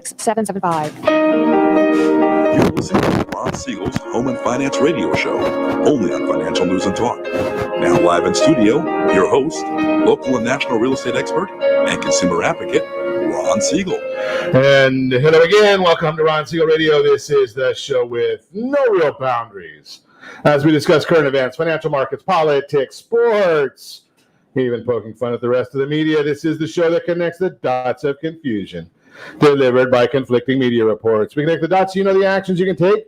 775. You're listening to Ron Siegel's Home and Finance Radio Show, only on Financial News and Talk. Now live in studio, your host, local and national real estate expert and consumer advocate, Ron Siegel. And hello again. Welcome to Ron Siegel Radio. This is the show with no real boundaries, as we discuss current events, financial markets, politics, sports, even poking fun at the rest of the media. This is the show that connects the dots of confusion, delivered by conflicting media reports. We connect the dots so you know the actions you can take,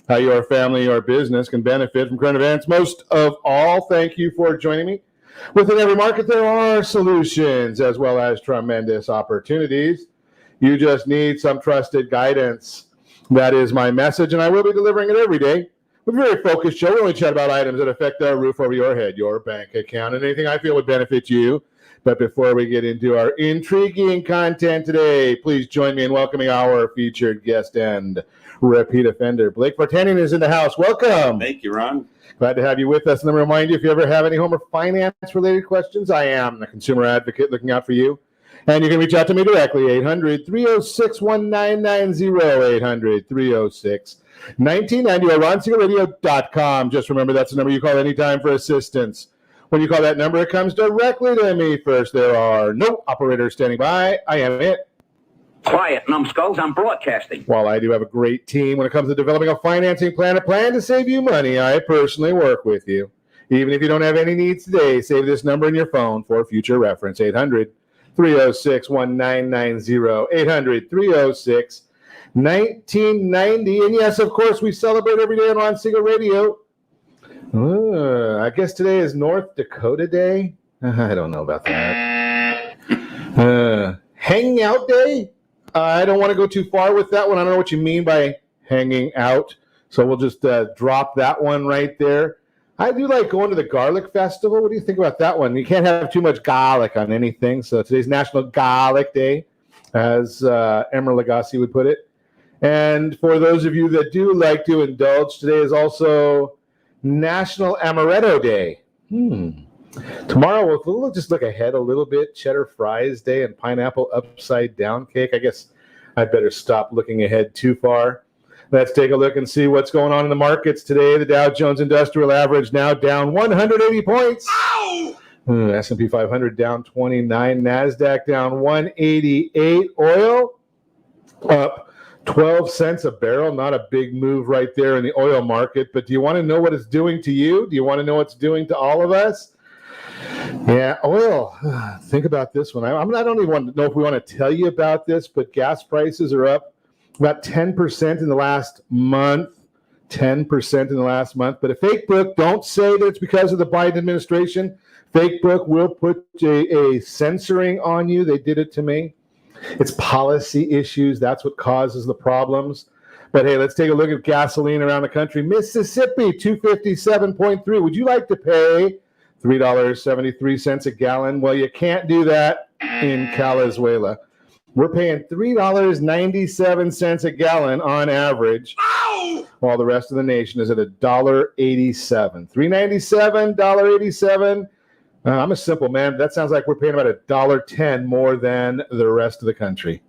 how your family or business can benefit from current events. Most of all, thank you for joining me. Within every market, there are solutions as well as tremendous opportunities. You just need some trusted guidance. That is my message, and I will be delivering it every day. We're a very focused show. We only chat about items that affect the roof over your head, your bank account, and anything I feel would benefit you. But before we get into our intriguing content today, please join me in welcoming our featured guest and repeat offender. Blake Vartanian is in the house. Welcome. Thank you, Ron. Glad to have you with us. And let me remind you, if you ever have any home or finance-related questions, I am the consumer advocate looking out for you. And you can reach out to me directly, 800-306-1990, 800-306-1990, or RonSiegelRadio.com. Just remember, that's the number you call anytime for assistance. When you call that number, it comes directly to me first. There are no operators standing by. I am it. Quiet, numbskulls. I'm broadcasting. While I do have a great team when it comes to developing a financing plan, a plan to save you money, I personally work with you. Even if you don't have any needs today, save this number in your phone for future reference, 800-306-1990, 800-306-1990. And yes, of course, we celebrate every day on Ron Siegel Radio. I guess today is North Dakota Day. I don't know about that. Hanging out day? I don't want to go too far with that one. I don't know what you mean by hanging out. So we'll just drop that one right there. I do like going to the Garlic Festival. What do you think about that one? You can't have too much garlic on anything. So today's National Garlic Day, as Emeril Lagasse would put it. And for those of you that do like to indulge, today is also National Amaretto Day. Tomorrow, we'll just look ahead a little bit. Cheddar Fries Day and Pineapple Upside Down Cake. I guess I better stop looking ahead too far. Let's take a look and see what's going on in the markets today. The Dow Jones Industrial Average now down 180 points. S&P 500 down 29. NASDAQ down 188. Oil up 12 cents a barrel. Not a big move right there in the oil market. But do you want to know what it's doing to you? Do you want to know what it's doing to all of us? Yeah, oil. Think about this one. I don't even want to know if we want to tell you about this, but gas prices are up about 10% in the last month. 10% in the last month. But a fake book, don't say that it's because of the Biden administration. Fake book will put a censoring on you. They did it to me. It's policy issues. That's what causes the problems. But hey, let's take a look at gasoline around the country. Mississippi, $257.3. Would you like to pay $3.73 a gallon? Well, you can't do that in Calizuela. We're paying $3.97 a gallon on average, while the rest of the nation is at $1.87. $3.97, $1.87. I'm a simple man. That sounds like we're paying about $1.10 more than the rest of the country.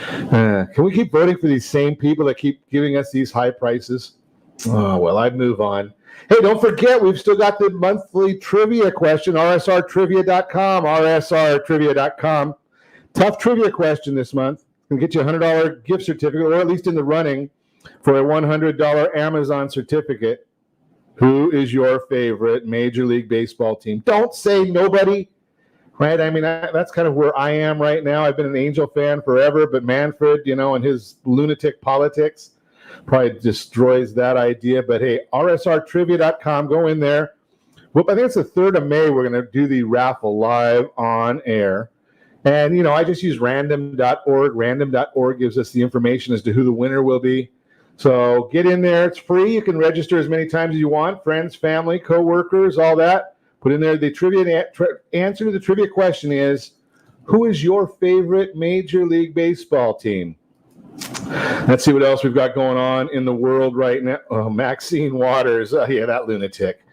Can we keep voting for these same people that keep giving us these high prices? Oh, well, I'd move on. Hey, don't forget, we've still got the monthly trivia question, rsrtrivia.com, rsrtrivia.com. Tough trivia question this month. Can get you a $100 gift certificate, or at least in the running for a $100 Amazon certificate. Who is your favorite Major League Baseball team? Don't say nobody, right? I mean, that's kind of where I am right now. I've been an Angel fan forever, but Manfred, and his lunatic politics probably destroys that idea. But hey, rsrtrivia.com, go in there. Well, I think it's the 3rd of May. We're going to do the raffle live on air. And, I just use random.org. Random.org gives us the information as to who the winner will be. So get in there. It's free. You can register as many times as you want. Friends, family, coworkers, all that. Put in there the trivia. Answer to the trivia question is, who is your favorite Major League Baseball team? Let's see what else we've got going on in the world right now. Oh, Maxine Waters. Yeah, that lunatic.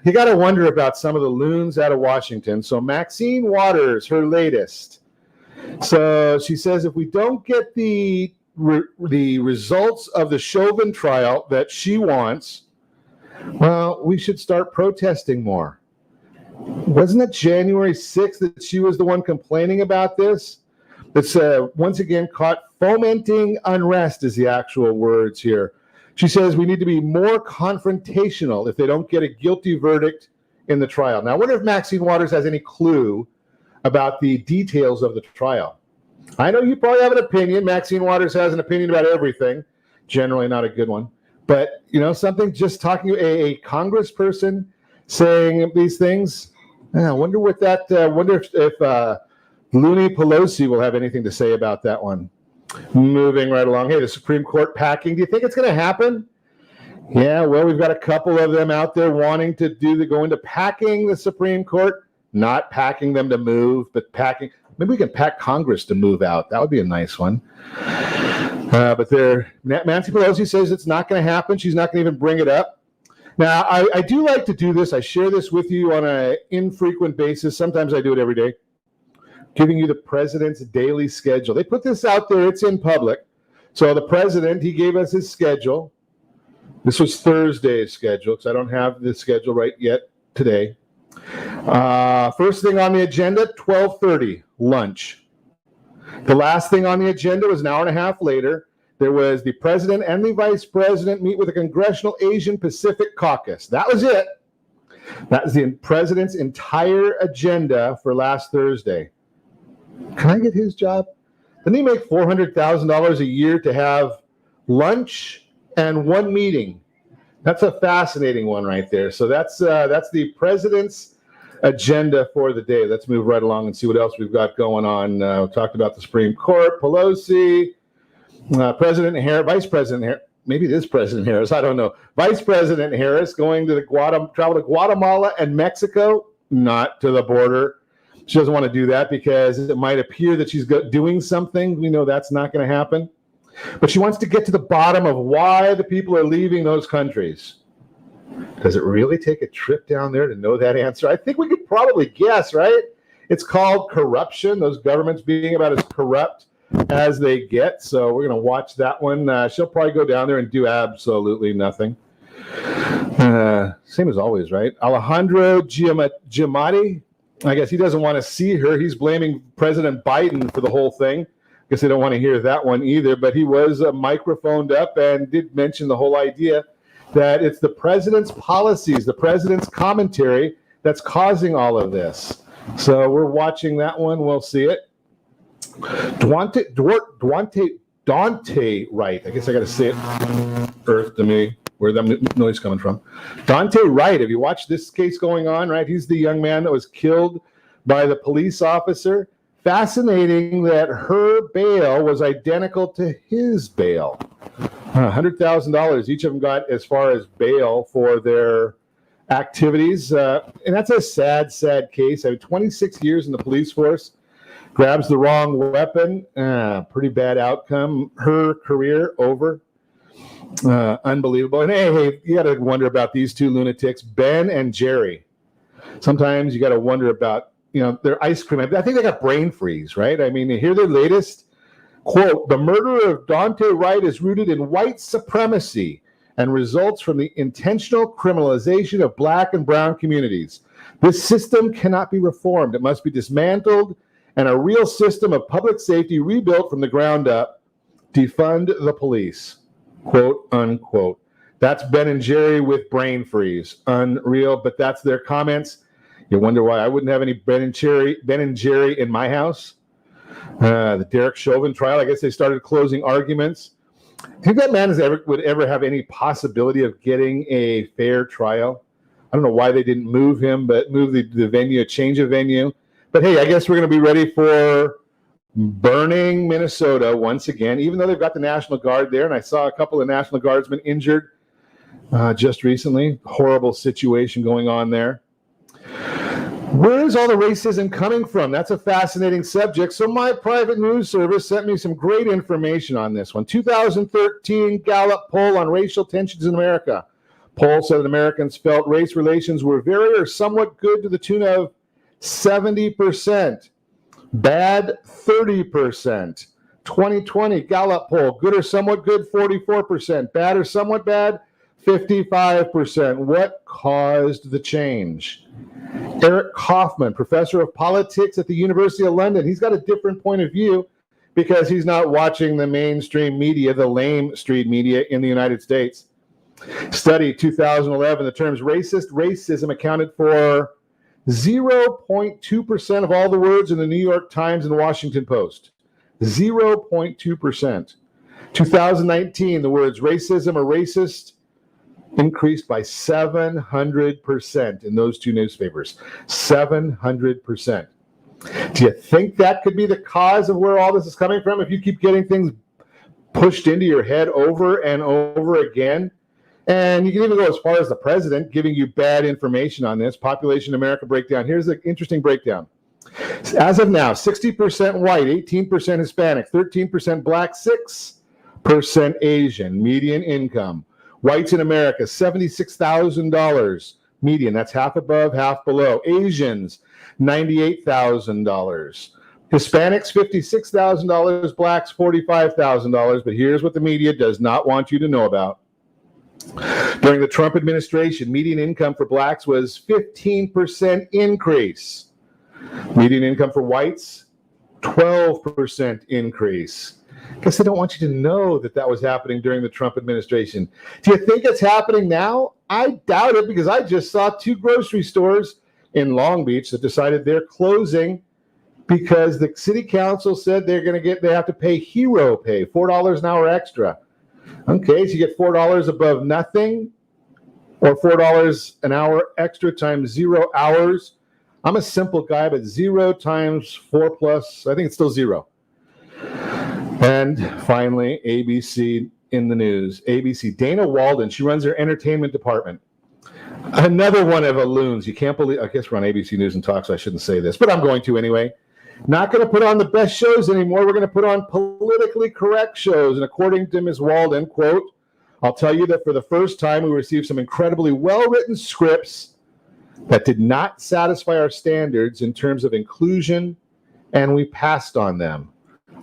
You got to wonder about some of the loons out of Washington. So Maxine Waters, her latest. So she says if we don't get the results of the Chauvin trial that she wants, well, we should start protesting more. Wasn't it January 6th that she was the one complaining about this? It's once again caught fomenting unrest is the actual words here. She says we need to be more confrontational if they don't get a guilty verdict in the trial. Now, I wonder if Maxine Waters has any clue about the details of the trial. I know you probably have an opinion. Maxine Waters has an opinion about everything, generally not a good one. But, something just talking to a congressperson saying these things, I wonder what that, wonder if Looney Pelosi will have anything to say about that one. Moving right along. Hey, the Supreme Court packing. Do you think it's going to happen? Yeah, well, we've got a couple of them out there wanting to go into packing the Supreme Court, not packing them to move, but packing. Maybe we can pack Congress to move out. That would be a nice one. But Nancy Pelosi says it's not going to happen. She's not going to even bring it up. Now, I do like to do this. I share this with you on an infrequent basis. Sometimes I do it every day, giving you the president's daily schedule. They put this out there. It's in public. So the president, he gave us his schedule. This was Thursday's schedule because I don't have the schedule right yet today. First thing on the agenda, 12:30, lunch. The last thing on the agenda was an hour and a half later. There was the president and the vice president meet with the Congressional Asian Pacific Caucus. That was it. That was the president's entire agenda for last Thursday. Can I get his job? Doesn't he make $400,000 a year to have lunch and one meeting? That's a fascinating one right there. So that's the president's agenda for the day. Let's move right along and see what else we've got going on. We talked about the Supreme Court, Pelosi, President Harris, Vice President Harris. Maybe it is President Harris. I don't know. Vice President Harris going to travel to Guatemala and Mexico, not to the border. She doesn't want to do that because it might appear that she's doing something. We know that's not going to happen. But she wants to get to the bottom of why the people are leaving those countries. Does it really take a trip down there to know that answer? I think we could probably guess, right? It's called corruption, those governments being about as corrupt as they get. So we're going to watch that one. She'll probably go down there and do absolutely nothing. Same as always, right? Alejandro Giamatti, I guess he doesn't want to see her. He's blaming President Biden for the whole thing. I guess they don't want to hear that one either. But he was microphoned up and did mention the whole idea that it's the president's policies, the president's commentary that's causing all of this. So we're watching that one. We'll see it. Dante Wright. I guess I got to say it earth to me. Where that noise coming from? Dante Wright. Have you watched this case going on? Right, he's the young man that was killed by the police officer. Fascinating that her bail was identical to his bail. $100,000 each of them got as far as bail for their activities, and that's a sad case. I mean, 26 years in the police force, grabs the wrong weapon, pretty bad outcome. Her career over. Unbelievable. And hey, you got to wonder about these two lunatics, Ben and Jerry. Sometimes you got to wonder about, their ice cream. I think they got brain freeze, right? I mean, hear their latest quote: "The murder of Dante Wright is rooted in white supremacy and results from the intentional criminalization of Black and brown communities. This system cannot be reformed. It must be dismantled and a real system of public safety rebuilt from the ground up. Defund the police." Quote unquote. That's Ben and Jerry with brain freeze. Unreal, but that's their comments. You wonder why I wouldn't have any Ben and Jerry in my house. The Derek Chauvin trial, I guess they started closing arguments. Do you think that man would ever have any possibility of getting a fair trial? I don't know why they didn't move him, but move the venue, change of venue. But hey, I guess we're going to be ready for burning Minnesota once again, even though they've got the National Guard there. And I saw a couple of National Guardsmen injured just recently. Horrible situation going on there. Where is all the racism coming from? That's a fascinating subject. So my private news service sent me some great information on this one. 2013 Gallup poll on racial tensions in America. Poll said that Americans felt race relations were very or somewhat good to the tune of 70%. bad 30%. 2020 Gallup poll, good or somewhat good, 44%. Bad or somewhat bad, 55%. What caused the change? Eric Kaufman, professor of politics at the University of London. He's got a different point of view because he's not watching the mainstream media, the lame street media in the United States. Study 2011, the terms racism accounted for 0.2% of all the words in the New York Times and Washington Post. 0.2%. 2019, the words racism or racist increased by 700% in those two newspapers. 700%. Do you think that could be the cause of where all this is coming from? If you keep getting things pushed into your head over and over again? And you can even go as far as the president giving you bad information on this. Population America breakdown. Here's an interesting breakdown. As of now, 60% white, 18% Hispanic, 13% black, 6% Asian. Median income. Whites in America, $76,000 median. That's half above, half below. Asians, $98,000. Hispanics, $56,000. Blacks, $45,000. But here's what the media does not want you to know about. During the Trump administration, median income for blacks was 15% increase. Median income for whites, 12% increase. Guess they don't want you to know that that was happening during the Trump administration. Do you think it's happening now? I doubt it, because I just saw 2 grocery stores in Long Beach that decided they're closing because the city council said they have to pay hero pay, $4 an hour extra. Okay, so you get $4 above nothing, or $4 an hour extra times 0 hours. I'm a simple guy, but 0 times 4 plus, I think it's still 0. And finally, ABC in the news. ABC, Dana Walden, she runs their entertainment department. Another one of the loons. You can't believe, I guess we're on ABC News and Talk, so I shouldn't say this, but I'm going to anyway. Not going to put on the best shows anymore. We're going to put on politically correct shows. And according to Ms. Walden, quote, I'll tell you that for the first time, we received some incredibly well-written scripts that did not satisfy our standards in terms of inclusion, and we passed on them.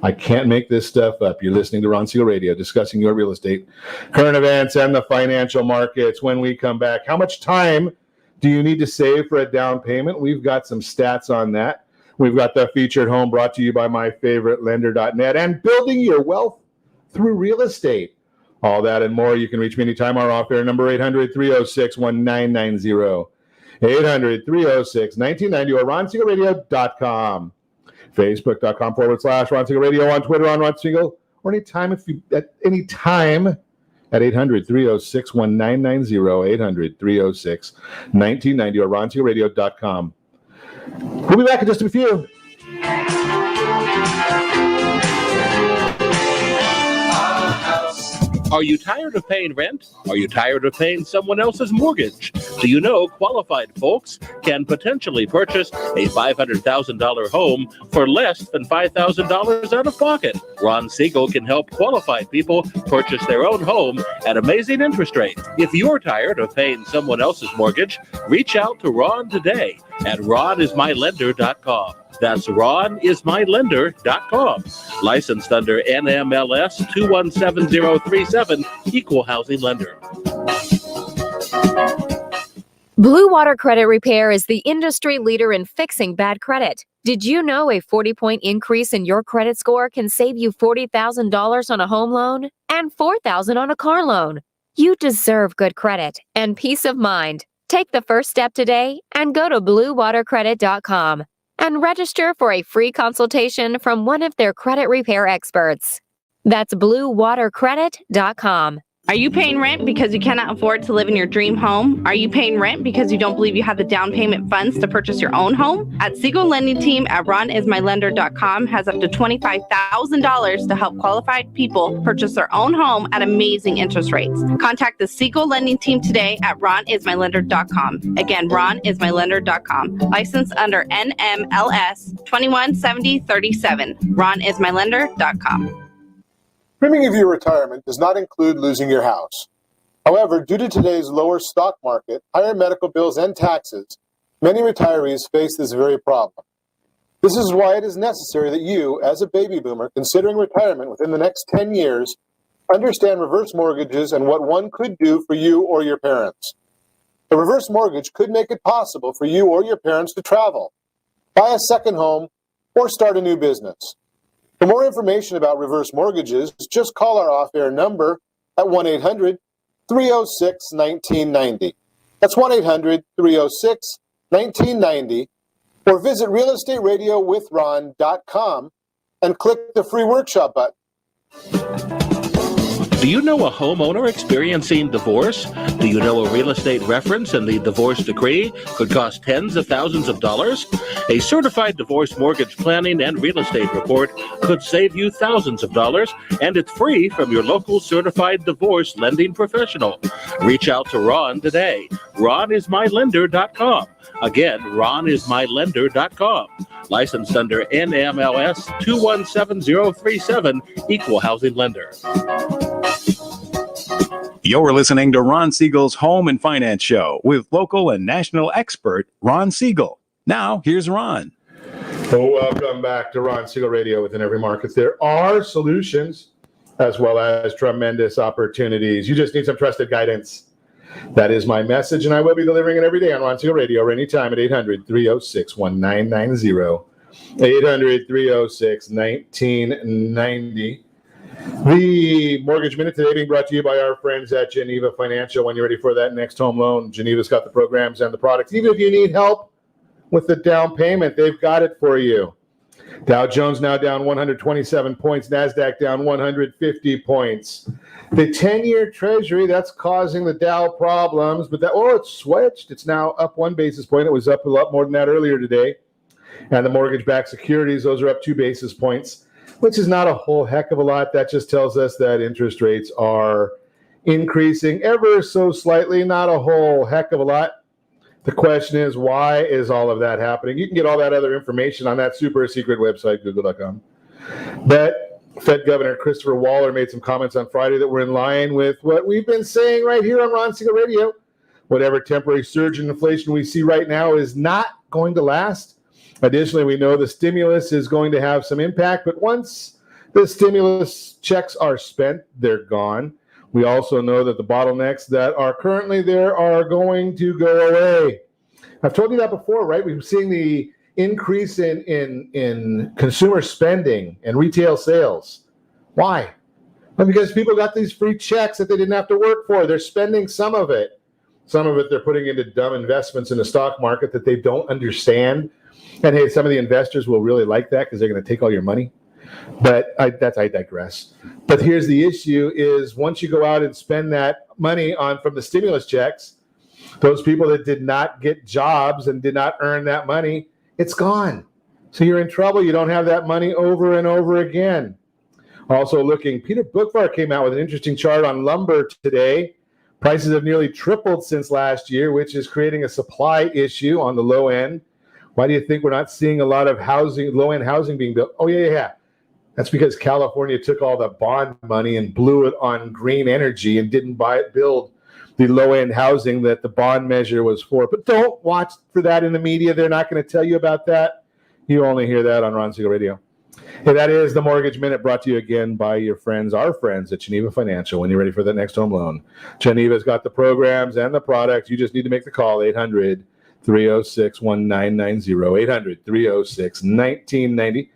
I can't make this stuff up. You're listening to Ron Siegel Radio, discussing your real estate, current events, and the financial markets. When we come back, how much time do you need to save for a down payment? We've got some stats on that. We've got the featured home brought to you by myfavoritelender.net and building your wealth through real estate. All that and more. You can reach me anytime. Our off-air number, 800-306-1990. 800-306-1990 or RonSiegelRadio.com. Facebook.com/Ron Siegel Radio, on Twitter on Ron Siegel, or at any time at 800-306-1990, 800-306-1990 or RonSiegelRadio.com. We'll be back in just a few. Are you tired of paying rent? Are you tired of paying someone else's mortgage? Do you know qualified folks can potentially purchase a $500,000 home for less than $5,000 out of pocket? Ron Siegel can help qualified people purchase their own home at amazing interest rates. If you're tired of paying someone else's mortgage, reach out to Ron today at ronismylender.com. That's ronismylender.com. Licensed under NMLS 217037, Equal Housing Lender. Blue Water Credit Repair is the industry leader in fixing bad credit. Did you know a 40-point increase in your credit score can save you $40,000 on a home loan and $4,000 on a car loan? You deserve good credit and peace of mind. Take the first step today and go to bluewatercredit.com and register for a free consultation from one of their credit repair experts. That's bluewatercredit.com. Are you paying rent because you cannot afford to live in your dream home? Are you paying rent because you don't believe you have the down payment funds to purchase your own home? At Siegel Lending Team at ronismylender.com has up to $25,000 to help qualified people purchase their own home at amazing interest rates. Contact the Siegel Lending Team today at ronismylender.com. Again, ronismylender.com. Licensed under NMLS 217037. ronismylender.com. Dreaming of your retirement does not include losing your house. However, due to today's lower stock market, higher medical bills, and taxes, many retirees face this very problem. This is why it is necessary that you, as a baby boomer considering retirement within the next 10 years, understand reverse mortgages and what one could do for you or your parents. A reverse mortgage could make it possible for you or your parents to travel, buy a second home, or start a new business. For more information about reverse mortgages, just call our off-air number at 1-800-306-1990. That's 1-800-306-1990. Or visit realestateradio.com and click the free workshop button. Do you know a homeowner experiencing divorce? Do you know a real estate reference and the divorce decree could cost tens of thousands of dollars? A certified divorce mortgage planning and real estate report could save you thousands of dollars, and it's free from your local certified divorce lending professional. Reach out to Ron today. RonIsMyLender.com. Again, RonIsMyLender.com. Licensed under NMLS 217037, Equal Housing Lender. You're listening to Ron Siegel's Home and Finance Show with local and national expert Ron Siegel. Now, here's Ron. Welcome back to Ron Siegel Radio. Within every market, there are solutions as well as tremendous opportunities. You just need some trusted guidance. That is my message, and I will be delivering it every day on Ron Siegel Radio or anytime at 800-306-1990. 800-306-1990. The Mortgage Minute today being brought to you by our friends at Geneva Financial. When you're ready for that next home loan, Geneva's got the programs and the products. Even if you need help with the down payment, they've got it for you. Dow Jones now down 127 points. NASDAQ down 150 points. The 10-year Treasury, that's causing the Dow problems. But it's switched. It's now up 1 basis point. It was up a lot more than that earlier today. And the mortgage-backed securities, those are up 2 basis points, which is not a whole heck of a lot. That just tells us that interest rates are increasing ever so slightly, not a whole heck of a lot. The question is, why is all of that happening? You can get all that other information on that super secret website, google.com. But Fed Governor Christopher Waller made some comments on Friday that were in line with what we've been saying right here on Ron Siegel Radio. Whatever temporary surge in inflation we see right now is not going to last. Additionally, we know the stimulus is going to have some impact, but once the stimulus checks are spent, they're gone. We also know that the bottlenecks that are currently there are going to go away. I've told you that before, right? We've seen the increase in consumer spending and retail sales. Why? Well, because people got these free checks that they didn't have to work for. They're spending some of it. Some of it they're putting into dumb investments in the stock market that they don't understand. And hey, some of the investors will really like that because they're going to take all your money. But I digress. But here's the issue is once you go out and spend that money from the stimulus checks, those people that did not get jobs and did not earn that money, it's gone. So you're in trouble. You don't have that money over and over again. Also looking, Peter Bookvar came out with an interesting chart on lumber today. Prices have nearly tripled since last year, which is creating a supply issue on the low end. Why do you think we're not seeing a lot of housing, low-end housing being built? Oh, yeah. That's because California took all the bond money and blew it on green energy and didn't build the low-end housing that the bond measure was for. But don't watch for that in the media. They're not going to tell you about that. You only hear that on Ron Siegel Radio. And that is the Mortgage Minute, brought to you again by our friends at Geneva Financial. When you're ready for the next home loan, Geneva's got the programs and the products. You just need to make the call, 800-306-1990, 800-306-1990.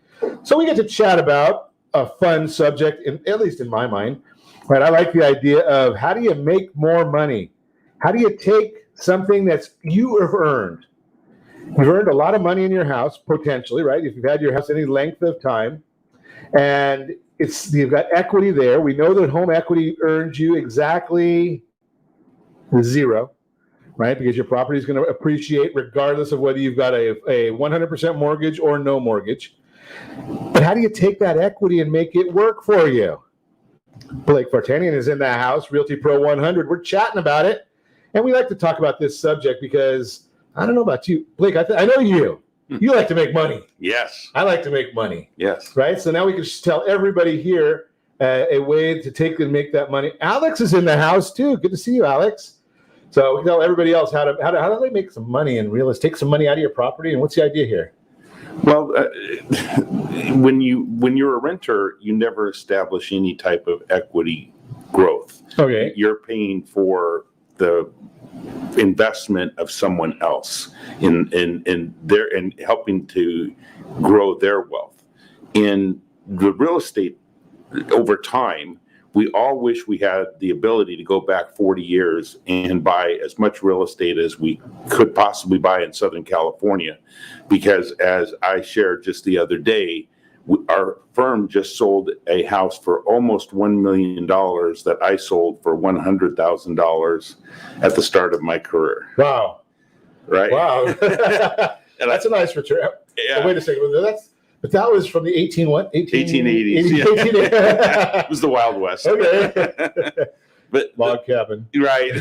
So we get to chat about a fun subject, at least in my mind. Right? I like the idea of how do you make more money? How do you take something that's you have earned? You've earned a lot of money in your house, potentially, right? If you've had your house any length of time, and you've got equity there. We know that home equity earns you exactly zero, right? Because your property is going to appreciate regardless of whether you've got a 100% mortgage or no mortgage. But how do you take that equity and make it work for you? Blake Vartanian is in the house, Realty Pro 100. We're chatting about it, and we like to talk about this subject because I don't know about you, Blake. I know you. You like to make money. Yes. I like to make money. Yes. Right? So now we can just tell everybody here a way to take and make that money. Alex is in the house too. Good to see you, Alex. So we can tell everybody else how do they make some money in real estate, take some money out of your property. And what's the idea here? Well, when you're a renter, you never establish any type of equity growth. Okay. You're paying for the investment of someone else in helping to grow their wealth. In the real estate, over time, we all wish we had the ability to go back 40 years and buy as much real estate as we could possibly buy in Southern California. Because as I shared just the other day, our firm just sold a house for almost $1 million that I sold for $100,000 at the start of my career. Wow. Right? Wow. That's a nice return. Yeah. Oh, wait a second. But that was from the 1880s. Yeah. It was the Wild West. Okay. But log cabin. Right.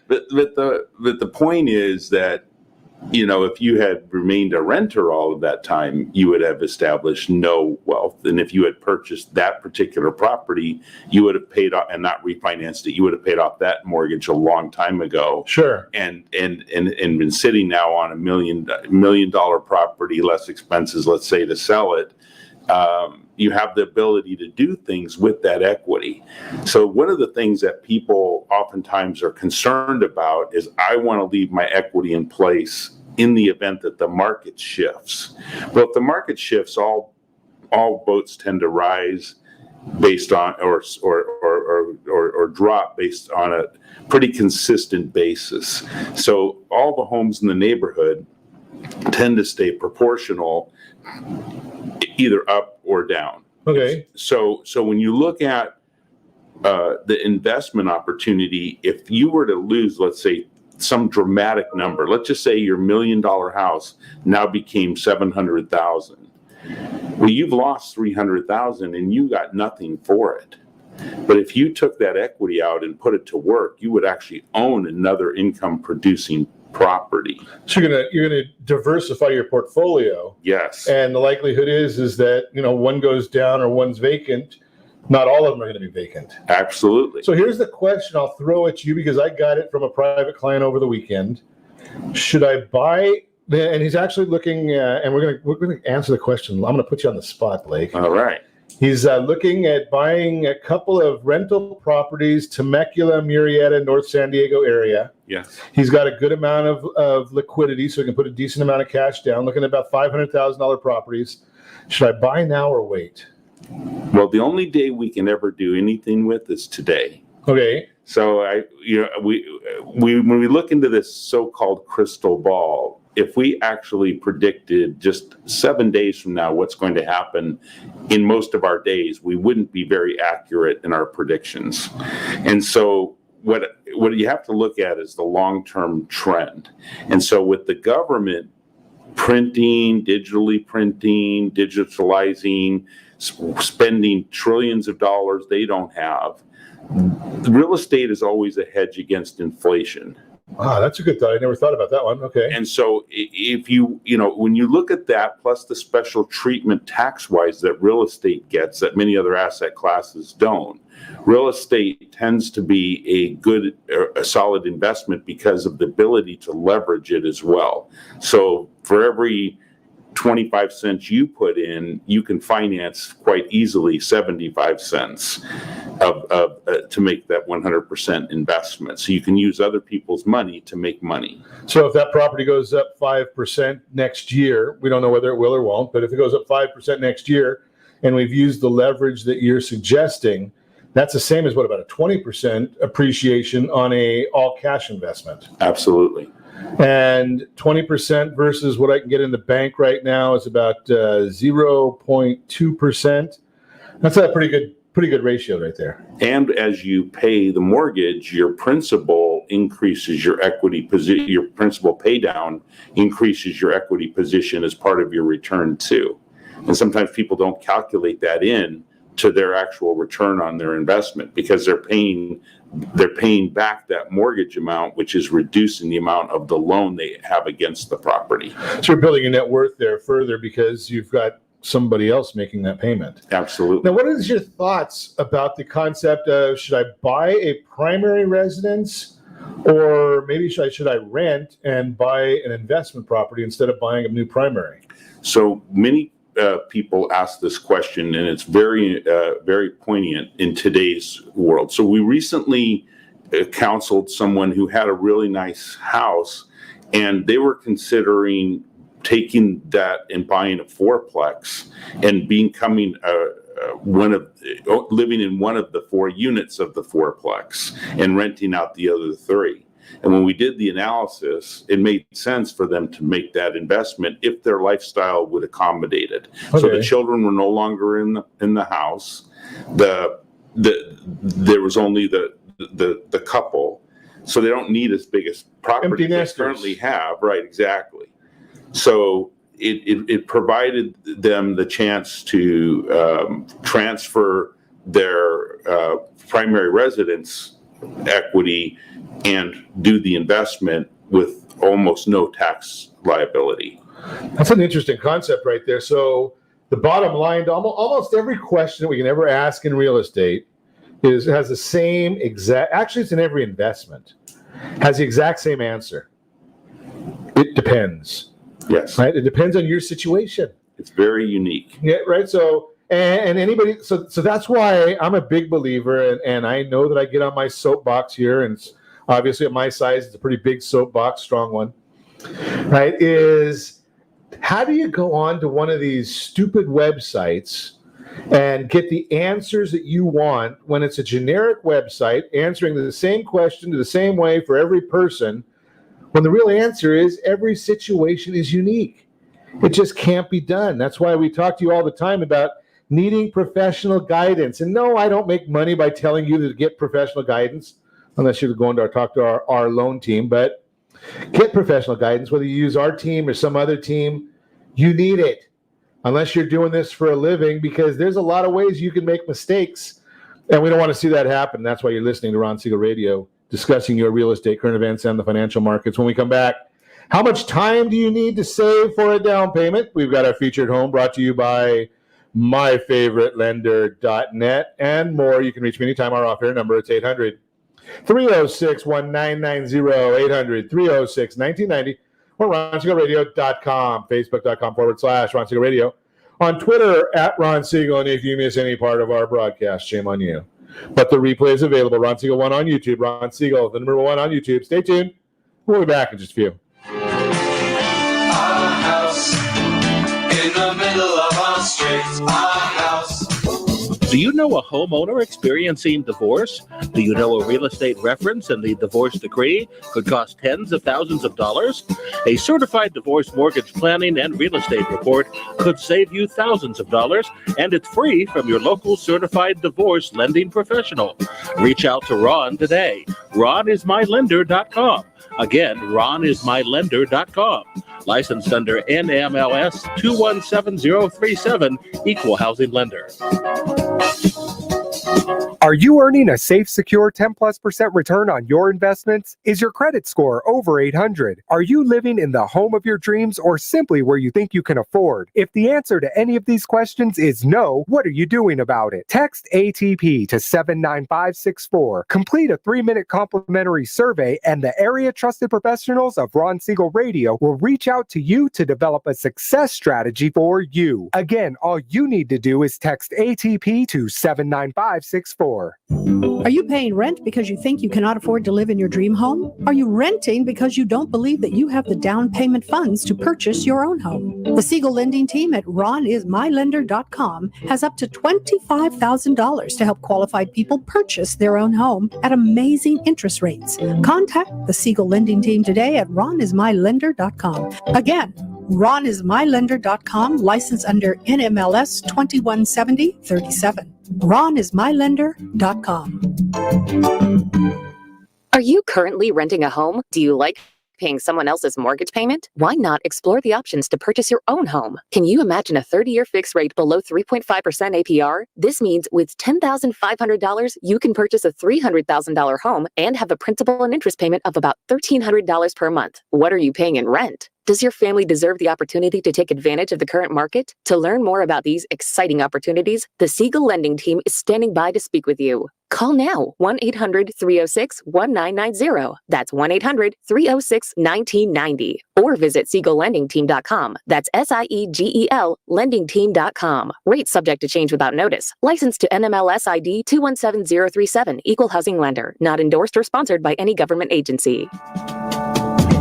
but the point is that, you know, if you had remained a renter all of that time, you would have established no wealth. And if you had purchased that particular property, you would have paid off and not refinanced it. You would have paid off that mortgage a long time ago. Sure. And been sitting now on $1 million property, less expenses, let's say, to sell it. You have the ability to do things with that equity. So one of the things that people oftentimes are concerned about is, I want to leave my equity in place in the event that the market shifts. Well, if the market shifts, all boats tend to rise based on or drop based on a pretty consistent basis. So all the homes in the neighborhood tend to stay proportional, either up or down. Okay. So when you look at the investment opportunity, if you were to lose, let's say, some dramatic number, let's just say your $1 million house now became $700,000. Well, you've lost $300,000 and you got nothing for it. But if you took that equity out and put it to work, you would actually own another income producing property. So you're gonna diversify your portfolio. Yes. And the likelihood is that, you know, one goes down or one's vacant. Not all of them are going to be vacant. Absolutely. So here's the question I'll throw at you, because I got it from a private client over the weekend. Should I buy? And he's actually looking, and we're going to answer the question. I'm going to put you on the spot, Blake. All right. He's looking at buying a couple of rental properties, Temecula, Murrieta, North San Diego area. Yes. He's got a good amount of liquidity, so he can put a decent amount of cash down, looking at about $500,000 properties. Should I buy now or wait? Well, the only day we can ever do anything with is today. Okay. So we when we look into this so-called crystal ball, if we actually predicted just 7 days from now what's going to happen in most of our days, we wouldn't be very accurate in our predictions. And so what you have to look at is the long-term trend. And so with the government digitalizing, spending trillions of dollars they don't have, real estate is always a hedge against inflation. Wow, that's a good thought. I never thought about that one. Okay. And so if when you look at that, plus the special treatment tax-wise that real estate gets that many other asset classes don't, real estate tends to be a solid investment because of the ability to leverage it as well. So for every 25 cents you put in, you can finance quite easily 75 cents to make that 100% investment. So you can use other people's money to make money. So if that property goes up 5% next year, we don't know whether it will or won't, but if it goes up 5% next year, and we've used the leverage that you're suggesting, that's the same as what, about a 20% appreciation on a all cash investment? Absolutely. And 20% versus what I can get in the bank right now is about 0.2%. That's a pretty good ratio right there. And as you pay the mortgage, your principal increases your equity position. Your principal pay down increases your equity position as part of your return too. And sometimes people don't calculate that in to their actual return on their investment, because they're paying back that mortgage amount, which is reducing the amount of the loan they have against the property. So you're building your net worth there further because you've got somebody else making that payment. Absolutely. Now, what is your thoughts about the concept of, should I buy a primary residence Or maybe should I rent and buy an investment property instead of buying a new primary? So many people ask this question, and it's very, very poignant in today's world. So we recently counseled someone who had a really nice house, and they were considering taking that and buying a fourplex and becoming living in one of the 4 units of the fourplex and renting out the other 3. And when we did the analysis, it made sense for them to make that investment if their lifestyle would accommodate it. Okay. So the children were no longer in the house. There was only the couple, so they don't need as big as property they currently have. Right, exactly. So it provided them the chance to transfer their primary residence equity and do the investment with almost no tax liability. That's an interesting concept right there. So the bottom line, almost every question that we can ever ask in real estate has the same exact, actually it's in every investment, has the exact same answer. It depends. Yes. Right? It depends on your situation. It's very unique. Yeah, right. So and anybody, so that's why I'm a big believer, and I know that I get on my soapbox here, and it's obviously at my size, it's a pretty big soapbox, strong one, right? Is how do you go on to one of these stupid websites and get the answers that you want when it's a generic website answering the same question the same way for every person, when the real answer is every situation is unique? It just can't be done. That's why we talk to you all the time about needing professional guidance. And no, I don't make money by telling you to get professional guidance, unless you're going to talk to our loan team. But get professional guidance, whether you use our team or some other team. You need it, unless you're doing this for a living, because there's a lot of ways you can make mistakes, and we don't want to see that happen. That's why you're listening to Ron Siegel Radio, discussing your real estate, current events, and the financial markets. When we come back, how much time do you need to save for a down payment? We've got our featured home brought to you by myfavoritelender.net and more. You can reach me anytime. Our off-air number, it's 800-306-1990, 800-306-1990, or RonSiegelRadio.com, Facebook.com/Ron Siegel Radio, on Twitter @Ron Siegel. And if you miss any part of our broadcast, shame on you. But the replay is available. Ron Siegel 1 on YouTube. Ron Siegel, the number 1 on YouTube. Stay tuned. We'll be back in just a few. Our house in the middle of our street. Our house. Do you know a homeowner experiencing divorce? Do you know a real estate reference and the divorce decree could cost tens of thousands of dollars? A certified divorce mortgage planning and real estate report could save you thousands of dollars, and it's free from your local certified divorce lending professional. Reach out to Ron today. RonIsMyLender.com. Again, RonIsMyLender.com. Licensed under NMLS 217037, Equal Housing Lender. Are you earning a safe, secure 10+% return on your investments? Is your credit score over 800? Are you living in the home of your dreams, or simply where you think you can afford? If the answer to any of these questions is no, what are you doing about it? Text ATP to 79564. Complete a 3-minute complimentary survey, and the area trusted professionals of Ron Siegel Radio will reach out to you to develop a success strategy for you. Again, all you need to do is text ATP to 79564. Are you paying rent because you think you cannot afford to live in your dream home? Are you renting because you don't believe that you have the down payment funds to purchase your own home? The Siegel lending team at RonIsMyLender.com has up to $25,000 to help qualified people purchase their own home at amazing interest rates. Contact the Siegel lending team today at RonIsMyLender.com. Again, RonIsMyLender.com, licensed under NMLS 217037. RonIsMyLender.com. Are you currently renting a home? Do you like paying someone else's mortgage payment? Why not explore the options to purchase your own home? Can you imagine a 30-year fixed rate below 3.5% APR? This means with $10,500, you can purchase a $300,000 home and have a principal and interest payment of about $1,300 per month. What are you paying in rent? Does your family deserve the opportunity to take advantage of the current market? To learn more about these exciting opportunities, the Siegel Lending Team is standing by to speak with you. Call now, 1-800-306-1990. That's 1-800-306-1990. Or visit SiegelLendingTeam.com. That's SIEGEL LendingTeam.com. Rates subject to change without notice. Licensed to NMLS ID 217037. Equal housing lender. Not endorsed or sponsored by any government agency.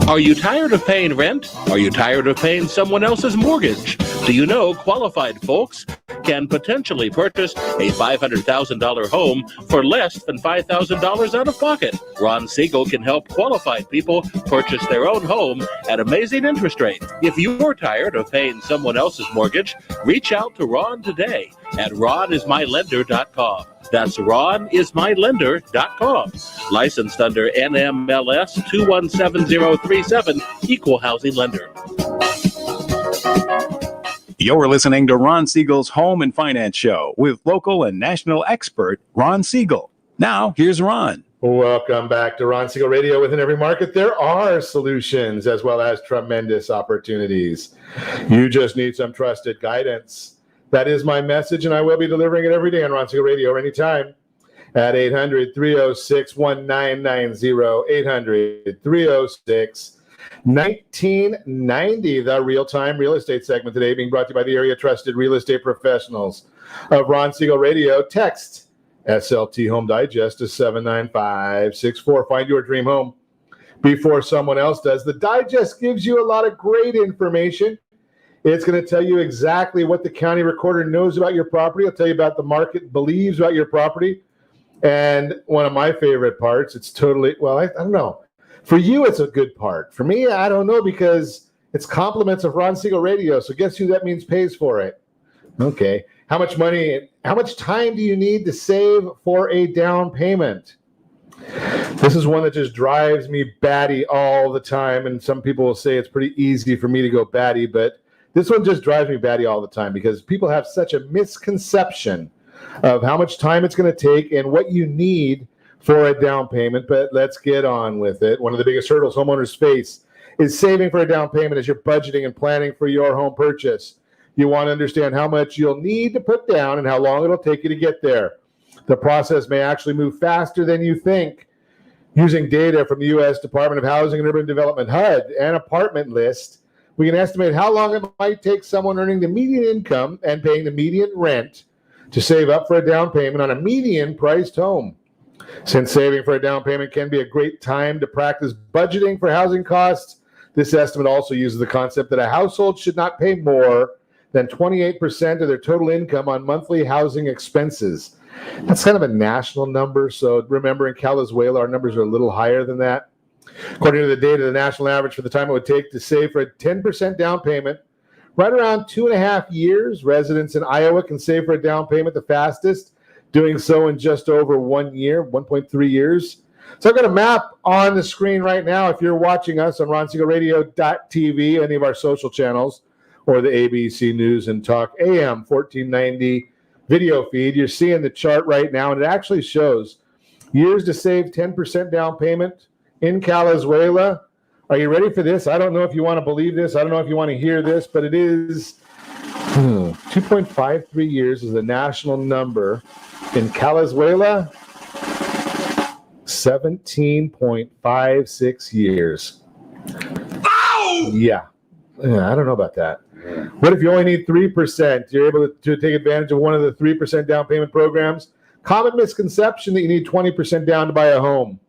Are you tired of paying rent? Are you tired of paying someone else's mortgage? Do you know qualified folks can potentially purchase a $500,000 home for less than $5,000 out of pocket? Ron Siegel can help qualified people purchase their own home at amazing interest rates. If you're tired of paying someone else's mortgage, reach out to Ron today at ronismylender.com. That's ronismylender.com. Licensed under NMLS 217037, Equal Housing Lender. You're listening to Ron Siegel's Home and Finance Show with local and national expert Ron Siegel. Now, here's Ron. Welcome back to Ron Siegel Radio. Within every market, there are solutions as well as tremendous opportunities. You just need some trusted guidance. That is my message, and I will be delivering it every day on Ron Siegel Radio or anytime at 800-306-1990, 800-306-1990. The real-time real estate segment today being brought to you by the area trusted real estate professionals of Ron Siegel Radio. Text SLT Home Digest to 79564. Find your dream home before someone else does. The digest gives you a lot of great information. It's going to tell you exactly what the county recorder knows about your property. It'll tell you about the market believes about your property. And one of my favorite parts, it's totally, well, I don't know. For you, it's a good part. For me, I don't know, because it's compliments of Ron Siegel Radio. So guess who that means pays for it? Okay. How much money, how much time do you need to save for a down payment? This is one that just drives me batty all the time. And some people will say it's pretty easy for me to go batty, but this one just drives me batty all the time because people have such a misconception of how much time it's going to take and what you need for a down payment. But let's get on with it. One of the biggest hurdles homeowners face is saving for a down payment as you're budgeting and planning for your home purchase. You want to understand how much you'll need to put down and how long it'll take you to get there. The process may actually move faster than you think. Using data from the U.S. Department of Housing and Urban Development, HUD, and Apartment List, we can estimate how long it might take someone earning the median income and paying the median rent to save up for a down payment on a median-priced home. Since saving for a down payment can be a great time to practice budgeting for housing costs, this estimate also uses the concept that a household should not pay more than 28% of their total income on monthly housing expenses. That's kind of a national number, so remember in Calizuela, our numbers are a little higher than that. According to the data, the national average for the time it would take to save for a 10% down payment, right around 2.5 years. Residents in Iowa can save for a down payment the fastest, doing so in just over 1 year, 1.3 years. So I've got a map on the screen right now. If you're watching us on RonSiegelRadio.tv, any of our social channels, or the ABC News and Talk AM 1490 video feed, you're seeing the chart right now, and it actually shows years to save 10% down payment in Calizuela. Are you ready for this? I don't know if you want to believe this. I don't know if you want to hear this, but it is 2.53 years is the national number. In Calizuela, 17.56 years. Ow! Yeah, I don't know about that. What if you only need 3%? You're able to take advantage of one of the 3% down payment programs. Common misconception that you need 20% down to buy a home.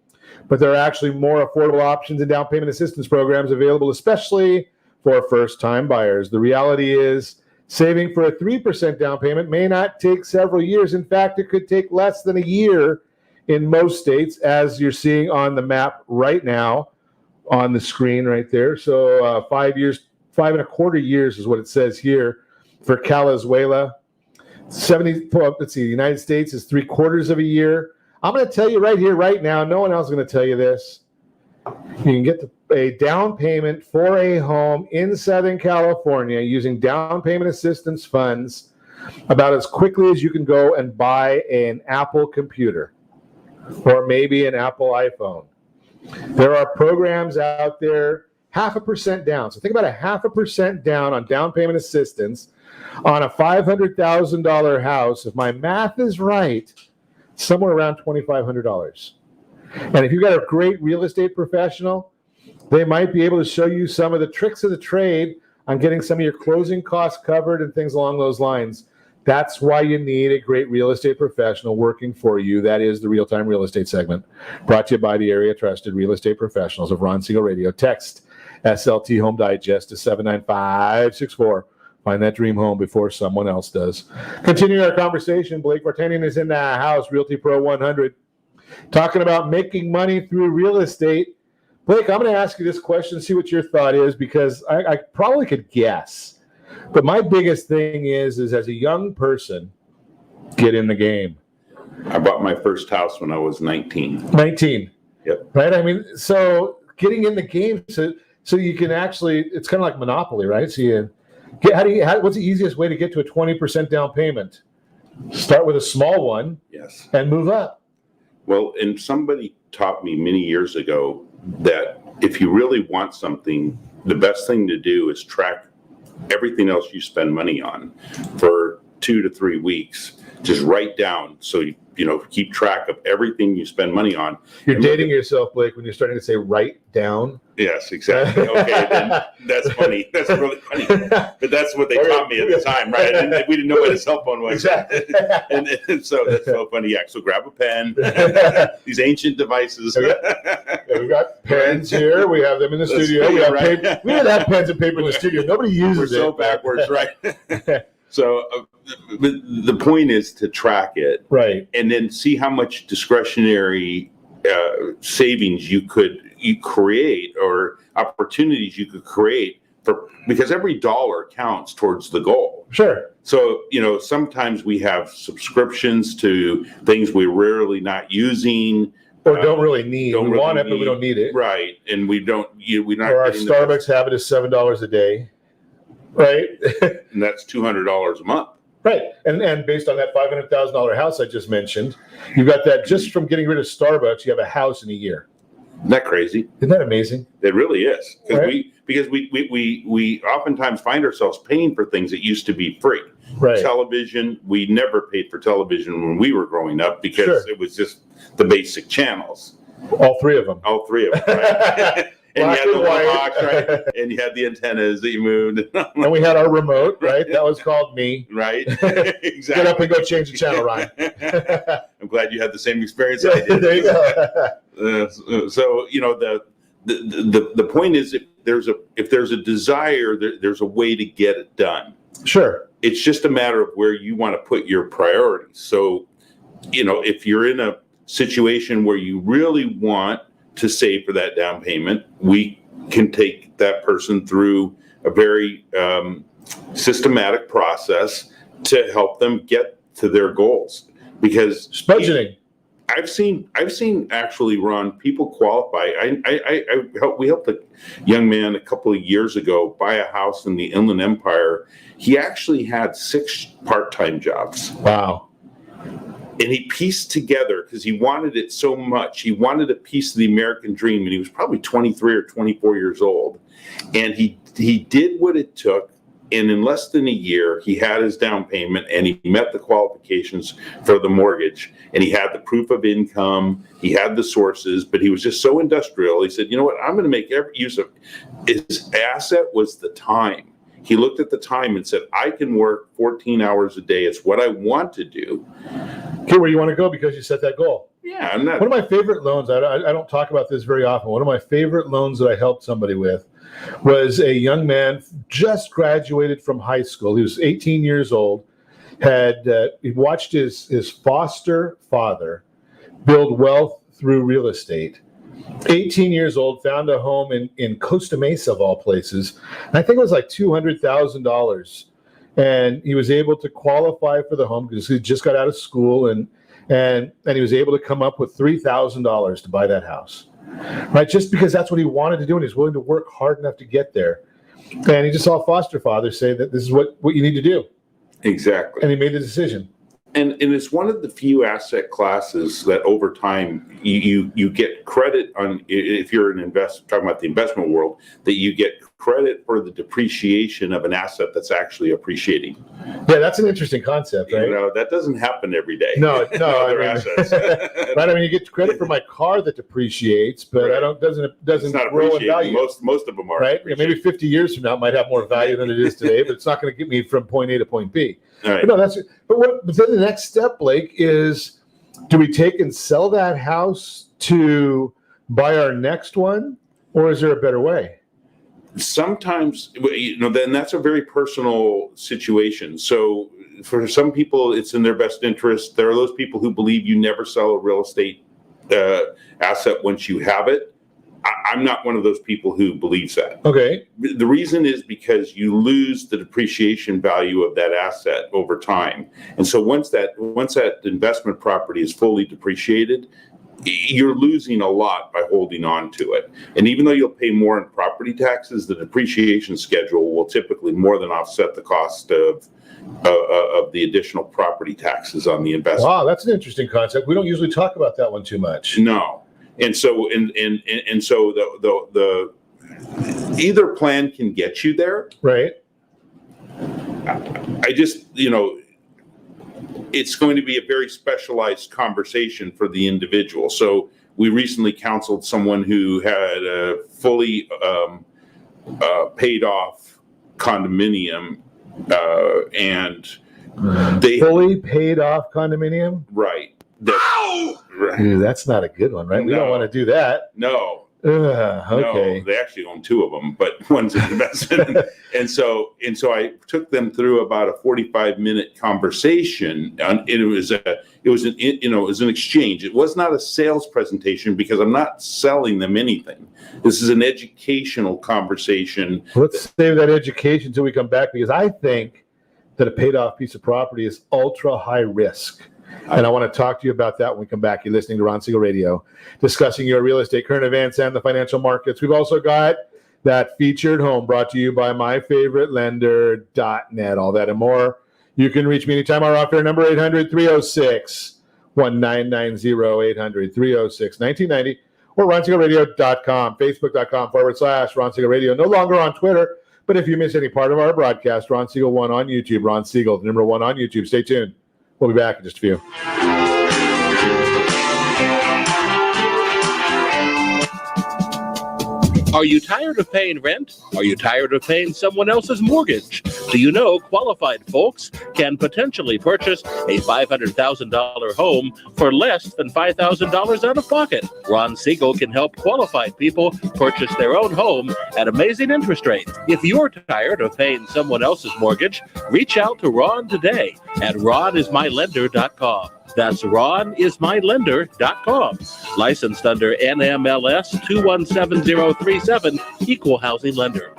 But there are actually more affordable options and down payment assistance programs available, especially for first-time buyers. The reality is saving for a 3% down payment may not take several years. In fact, it could take less than a year in most states, as you're seeing on the map right now on the screen right there. So 5 years, 5.25 years is what it says here for Calizuela. The United States is 3/4 of a year. I'm going to tell you right here, right now, no one else is going to tell you this. You can get a down payment for a home in Southern California using down payment assistance funds about as quickly as you can go and buy an Apple computer or maybe an Apple iPhone. There are programs out there 0.5% down. So think about 0.5% down on down payment assistance on a $500,000 house. If my math is right, somewhere around $2,500. And if you've got a great real estate professional, they might be able to show you some of the tricks of the trade on getting some of your closing costs covered and things along those lines. That's why you need a great real estate professional working for you. That is the Real-Time Real Estate segment, brought to you by the area trusted real estate professionals of Ron Siegel Radio. Text SLT Home Digest to 79564. Find that dream home before someone else does. Continuing our conversation, Blake Vartanian is in the house, Realty Pro 100, talking about making money through real estate. Blake, I'm going to ask you this question, see what your thought is, because I probably could guess. But my biggest thing is as a young person, get in the game. I bought my first house when I was 19. 19. Yep. Right? I mean, so getting in the game so you can actually, it's kind of like Monopoly, right? So you get, what's the easiest way to get to a 20% down payment? Start with a small one. Yes. And move up. Well, and somebody taught me many years ago that if you really want something, the best thing to do is track everything else you spend money on for 2 to 3 weeks. Just write down, so you keep track of everything you spend money on. You're dating yourself, Blake, when you're starting to say write down. Yes, exactly. Okay, then that's funny. That's really funny. But that's what they taught me at the time, right? And we didn't know what a cell phone was. Exactly. and so that's so funny. Yeah. So grab a pen. These ancient devices. We've got pens here. We have them in the studio. We have paper. We don't have pens and paper in the studio. Nobody uses it. We're so backwards, right? So the point is to track it, right, and then see how much discretionary savings you create or opportunities you could create because every dollar counts towards the goal. Sure. So sometimes we have subscriptions to things we're rarely not using. Or don't really need. We want it, but we don't need it. Right, and we don't. We're not. Or our Starbucks habit is $7 a day. Right. And that's $200 a month. Right. And based on that $500,000 house I just mentioned, you've got that just from getting rid of Starbucks, you have a house in a year. Isn't that crazy? Isn't that amazing? It really is. Right. Because we oftentimes find ourselves paying for things that used to be free. Right. Television, we never paid for television when we were growing up because it was just the basic channels. All three of them. Right? And Black you had the and white. box, right? And you had the antennas that you moved. And we had our remote, right? That was called me. Right. Exactly. Get up and go change the channel, Ryan. I'm glad you had the same experience I did. There you go. So the point is, if there's a desire, there's a way to get it done. Sure. It's just a matter of where you want to put your priorities. So, if you're in a situation where you really want to save for that down payment, we can take that person through a very systematic process to help them get to their goals. Because budgeting, I've seen actually, Ron, people qualify. We helped a young man a couple of years ago buy a house in the Inland Empire. He actually had 6 part-time jobs. Wow. And he pieced together, because he wanted it so much. He wanted a piece of the American dream, and he was probably 23 or 24 years old. And he did what it took, and in less than a year, he had his down payment, and he met the qualifications for the mortgage. And he had the proof of income, he had the sources, but he was just so industrial. He said, you know what, I'm going to make every use of his asset was the time. He looked at the time and said, I can work 14 hours a day. It's what I want to do. Get where you want to go because you set that goal. Yeah, I'm not. One of my favorite loans, I don't talk about this very often. One of my favorite loans that I helped somebody with was a young man just graduated from high school. He was 18 years old, he watched his foster father build wealth through real estate. 18 years old, found a home in Costa Mesa, of all places. And I think it was like $200,000. And he was able to qualify for the home because he just got out of school, and he was able to come up with $3,000 to buy that house, right? Just because that's what he wanted to do, and he's willing to work hard enough to get there. And he just saw foster father say that this is what you need to do. Exactly. And he made the decision. And it's one of the few asset classes that over time you get credit on, if you're an investor, talking about the investment world, that you get credit for the depreciation of an asset that's actually appreciating. Yeah, that's an interesting concept, right? You know, that doesn't happen every day. No, Other assets. Right. I mean, you get credit for my car that depreciates, but Right. doesn't It's not grow in appreciating. value. Most of them are. Right? Yeah, maybe 50 years from now it might have more value than it is today, but it's not going to get me from point A to point B. Right. But no, but then the next step, Blake, is do we take and sell that house to buy our next one, or is there a better way? Sometimes, then that's a very personal situation. So for some people, it's in their best interest. There are those people who believe you never sell a real estate asset once you have it. I'm not one of those people who believes that. Okay. The reason is because you lose the depreciation value of that asset over time. And so once that investment property is fully depreciated, you're losing a lot by holding on to it. And even though you'll pay more in property taxes, the depreciation schedule will typically more than offset the cost of the additional property taxes on the investment. Wow, that's an interesting concept. We don't usually talk about that one too much. No. And so and so the either plan can get you there. Right. I just, it's going to be a very specialized conversation for the individual. So we recently counseled someone who had a fully paid off condominium, and they fully paid off condominium. Right. Ooh, that's not a good one, right? We don't want to do that. No. Okay. No, they actually own two of them, but one's an investment. and so I took them through about a 45-minute conversation, and it was an exchange. It was not a sales presentation because I'm not selling them anything. This is an educational conversation. Let's save that education until we come back, because I think that a paid off piece of property is ultra high risk. And I want to talk to you about that when we come back. You're listening to Ron Siegel Radio, discussing your real estate, current events, and the financial markets. We've also got that featured home brought to you by myfavoritelender.net. All that and more. You can reach me anytime. Our off-air number, 800-306-1990, 800-306-1990, or RonSiegelRadio.com, Facebook.com/Ron Siegel Radio. No longer on Twitter, but if you miss any part of our broadcast, Ron Siegel 1 on YouTube, Ron Siegel, the number 1 on YouTube. Stay tuned. We'll be back in just a few. Are you tired of paying rent? Are you tired of paying someone else's mortgage? Do you know qualified folks can potentially purchase a $500,000 home for less than $5,000 out of pocket? Ron Siegel can help qualified people purchase their own home at amazing interest rates. If you're tired of paying someone else's mortgage, reach out to Ron today at ronismylender.com. That's ronismylender.com. Licensed under NMLS 217037, Equal Housing Lender.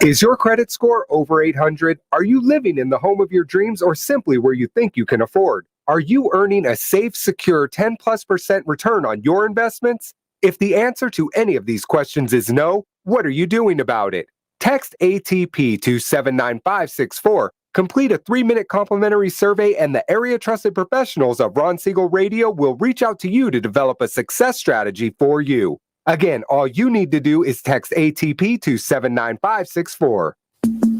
Is your credit score over 800? Are you living in the home of your dreams or simply where you think you can afford? Are you earning a safe, secure 10+% return on your investments? If the answer to any of these questions is no, what are you doing about it? Text ATP to 79564. Complete a 3-minute complimentary survey, and the area trusted professionals of Ron Siegel Radio will reach out to you to develop a success strategy for you. Again, all you need to do is text ATP to 79564.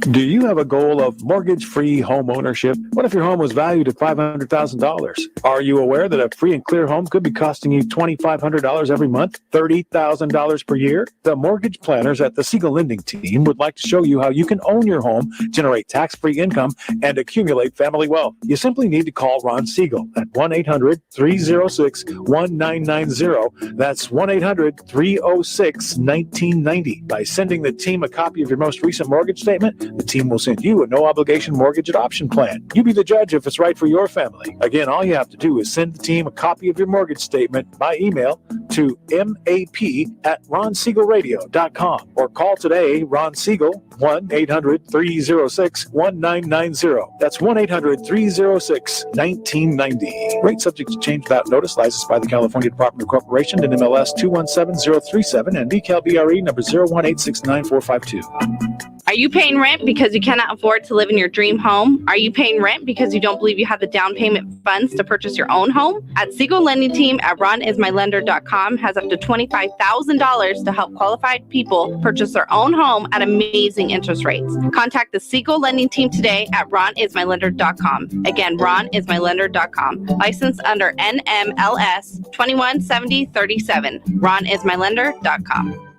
Do you have a goal of mortgage-free home ownership? What if your home was valued at $500,000? Are you aware that a free and clear home could be costing you $2,500 every month, $30,000 per year? The mortgage planners at the Siegel Lending Team would like to show you how you can own your home, generate tax-free income, and accumulate family wealth. You simply need to call Ron Siegel at 1-800-306-1990. That's 1-800-306-1990. By sending the team a copy of your most recent mortgage statement, the team will send you a no-obligation mortgage adoption plan. You be the judge if it's right for your family. Again, all you have to do is send the team a copy of your mortgage statement by email to map@ronsiegelradio.com or call today Ron Siegel 1-800-306-1990. That's 1-800-306-1990. Rate subject to change without notice. Licensed by the California Department of Corporation and MLS 217037 and BCalBRE number 018694452. Are you paying rent because you cannot afford to live in your dream home? Are you paying rent because you don't believe you have the down payment funds to purchase your own home? At Siegel Lending Team at ronismylender.com has up to $25,000 to help qualified people purchase their own home at amazing interest rates. Contact the Siegel Lending Team today at ronismylender.com. Again, ronismylender.com. Licensed under NMLS 217037. ronismylender.com.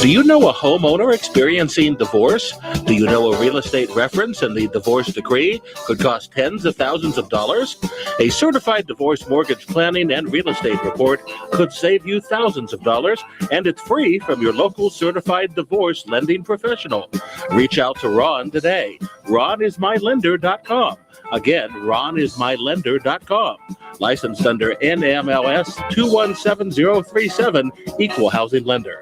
Do you know a homeowner experiencing divorce? Do you know a real estate reference and the divorce decree could cost tens of thousands of dollars? A certified divorce mortgage planning and real estate report could save you thousands of dollars, and it's free from your local certified divorce lending professional. Reach out to Ron today. ronismylender.com. Again, ronismylender.com. Licensed under NMLS 217037, Equal Housing Lender.